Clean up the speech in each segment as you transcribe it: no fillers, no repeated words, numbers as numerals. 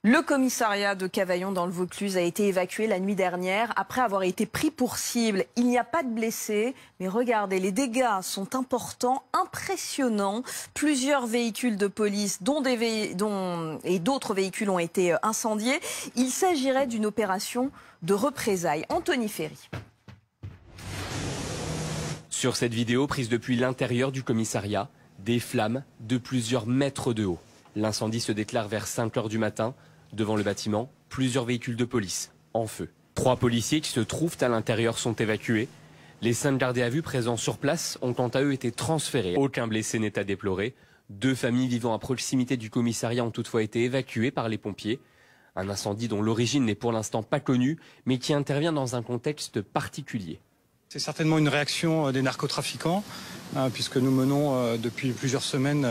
Le commissariat de Cavaillon dans le Vaucluse a été évacué la nuit dernière après avoir été pris pour cible. Il n'y a pas de blessés, mais regardez, les dégâts sont importants, impressionnants. Plusieurs véhicules de police et d'autres véhicules ont été incendiés. Il s'agirait d'une opération de représailles. Anthony Ferry. Sur cette vidéo prise depuis l'intérieur du commissariat, des flammes de plusieurs mètres de haut. L'incendie se déclare vers 5 h du matin. Devant le bâtiment, plusieurs véhicules de police en feu. 3 policiers qui se trouvent à l'intérieur sont évacués. Les 5 gardés à vue présents sur place ont quant à eux été transférés. Aucun blessé n'est à déplorer. 2 familles vivant à proximité du commissariat ont toutefois été évacuées par les pompiers. Un incendie dont l'origine n'est pour l'instant pas connue, mais qui intervient dans un contexte particulier. C'est certainement une réaction des narcotrafiquants, puisque nous menons depuis plusieurs semaines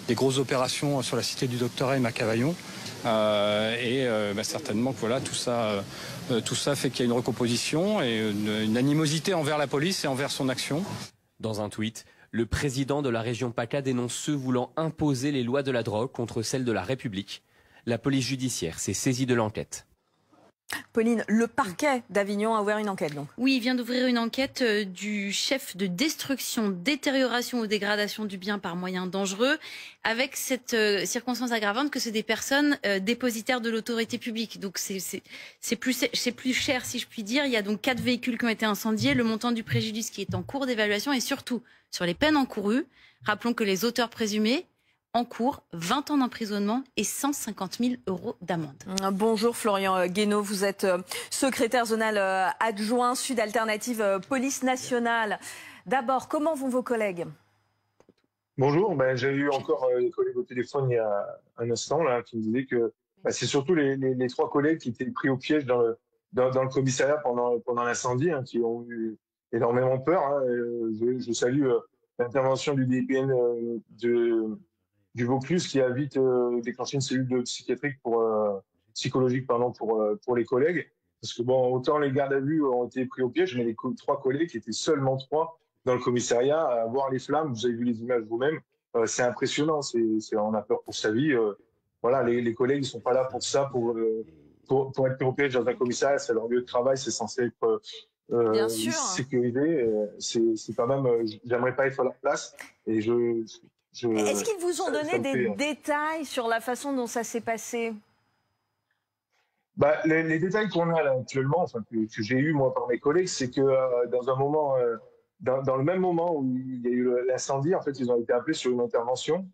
des grosses opérations sur la cité du Docteur M à Cavaillon. Certainement que voilà, tout ça fait qu'il y a une recomposition et une animosité envers la police et envers son action. Dans un tweet, le président de la région PACA dénonce ceux voulant imposer les lois de la drogue contre celles de la République. La police judiciaire s'est saisie de l'enquête. Pauline, le parquet d'Avignon a ouvert une enquête donc. Oui, il vient d'ouvrir une enquête du chef de destruction, détérioration ou dégradation du bien par moyens dangereux, avec cette circonstance aggravante que c'est des personnes dépositaires de l'autorité publique. Donc c'est plus cher si je puis dire. Il y a donc 4 véhicules qui ont été incendiés, le montant du préjudice qui est en cours d'évaluation et surtout sur les peines encourues. Rappelons que les auteurs présumés encourent 20 ans d'emprisonnement et 150 000 € d'amende. Bonjour Florian Guénaud, vous êtes secrétaire zonal adjoint Sud Alternative Police Nationale. D'abord, comment vont vos collègues? Bonjour, j'ai eu encore les collègues au téléphone il y a un instant là, qui me disaient que c'est surtout les 3 collègues qui étaient pris au piège dans le commissariat pendant l'incendie, qui ont eu énormément peur. Je salue l'intervention du DIPN du Vaucluse qui a vite déclenché une cellule psychologique pour les collègues. Parce que autant les gardes à vue ont été pris au piège, mais les 3 collègues qui étaient seulement 3 dans le commissariat à voir les flammes, vous avez vu les images vous-même, c'est impressionnant, on a peur pour sa vie. Voilà, les collègues ils sont pas là pour ça, pour être pris au piège dans un commissariat, c'est leur lieu de travail, c'est censé être Bien sûr. sécurisé. C'est quand même, j'aimerais pas être à leur place. Et est-ce qu'ils vous ont donné des détails sur la façon dont ça s'est passé? Les détails qu'on a là actuellement, que j'ai eu moi par mes collègues, c'est que dans le même moment où il y a eu l'incendie, en fait, ils ont été appelés sur une intervention.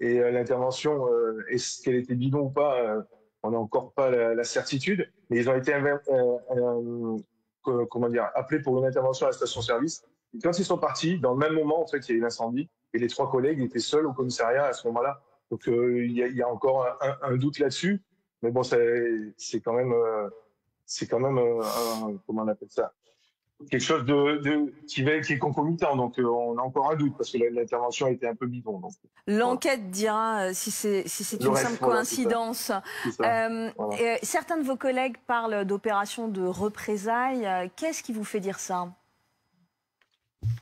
Et l'intervention, est-ce qu'elle était bidon ou pas, on n'a encore pas la certitude. Mais ils ont été appelés pour une intervention à la station-service. Et quand ils sont partis, dans le même moment, en fait, il y a eu l'incendie. Et les 3 collègues étaient seuls au commissariat à ce moment-là. Donc il y a encore un doute là-dessus. Mais bon, c'est quand même comment on appelle ça, quelque chose qui est concomitant. Donc on a encore un doute parce que l'intervention a été un peu bidon. L'enquête dira si c'est une simple coïncidence. C'est ça. Certains de vos collègues parlent d'opération de représailles. Qu'est-ce qui vous fait dire ça?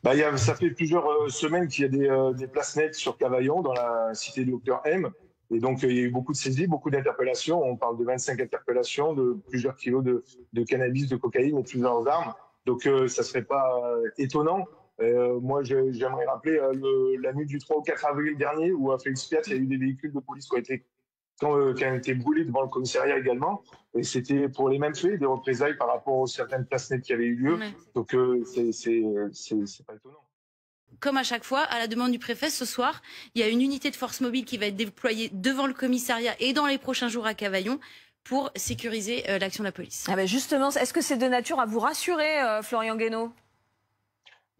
Ça fait plusieurs semaines qu'il y a des places nettes sur Cavaillon, dans la cité du Docteur M. Et donc, il y a eu beaucoup de saisies, beaucoup d'interpellations. On parle de 25 interpellations, de plusieurs kilos de cannabis, de cocaïne et de plusieurs armes. Donc, ça serait pas étonnant. Moi, j'aimerais rappeler la nuit du 3 au 4 avril dernier, où à Félix Piat, il y a eu des véhicules de police qui ont été brûlés devant le commissariat également. Et c'était pour les mêmes faits, des représailles par rapport aux certaines places nettes qui avaient eu lieu. Ouais. Donc, c'est pas étonnant. Comme à chaque fois, à la demande du préfet, ce soir, il y a une unité de force mobile qui va être déployée devant le commissariat et dans les prochains jours à Cavaillon pour sécuriser l'action de la police. Justement, est-ce que c'est de nature à vous rassurer, Florian Guénaud?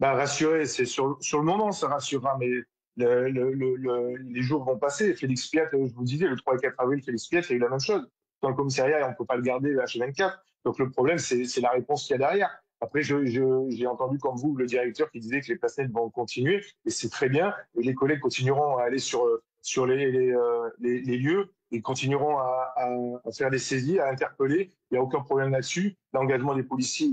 Rassurer, c'est sur le moment, ça rassurera, mais les jours vont passer. Félix Piat, je vous disais, le 3 et 4 avril, Félix Piat, il y a eu la même chose. Dans le commissariat, on ne peut pas le garder H24. Donc le problème, c'est la réponse qu'il y a derrière. Après, j'ai entendu comme vous le directeur qui disait que les places nettes vont continuer, et c'est très bien. Et les collègues continueront à aller sur les lieux et continueront à faire des saisies, à interpeller. Il n'y a aucun problème là-dessus. L'engagement des policiers,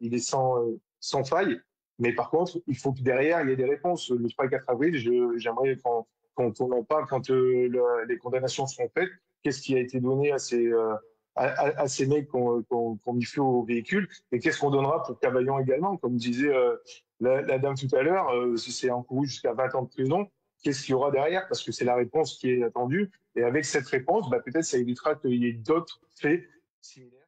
il est sans faille. Mais par contre, il faut que derrière, il y ait des réponses. Le 3 et 4 avril, j'aimerais qu'on en parle quand les condamnations seront faites, qu'est-ce qui a été donné à ces mecs qu'on mis feu au véhicule, et qu'est-ce qu'on donnera pour Cavaillon également. Comme disait la dame tout à l'heure, si c'est encouru jusqu'à 20 ans de prison, qu'est-ce qu'il y aura derrière? Parce que c'est la réponse qui est attendue. Et avec cette réponse, peut-être ça évitera qu'il y ait d'autres faits similaires.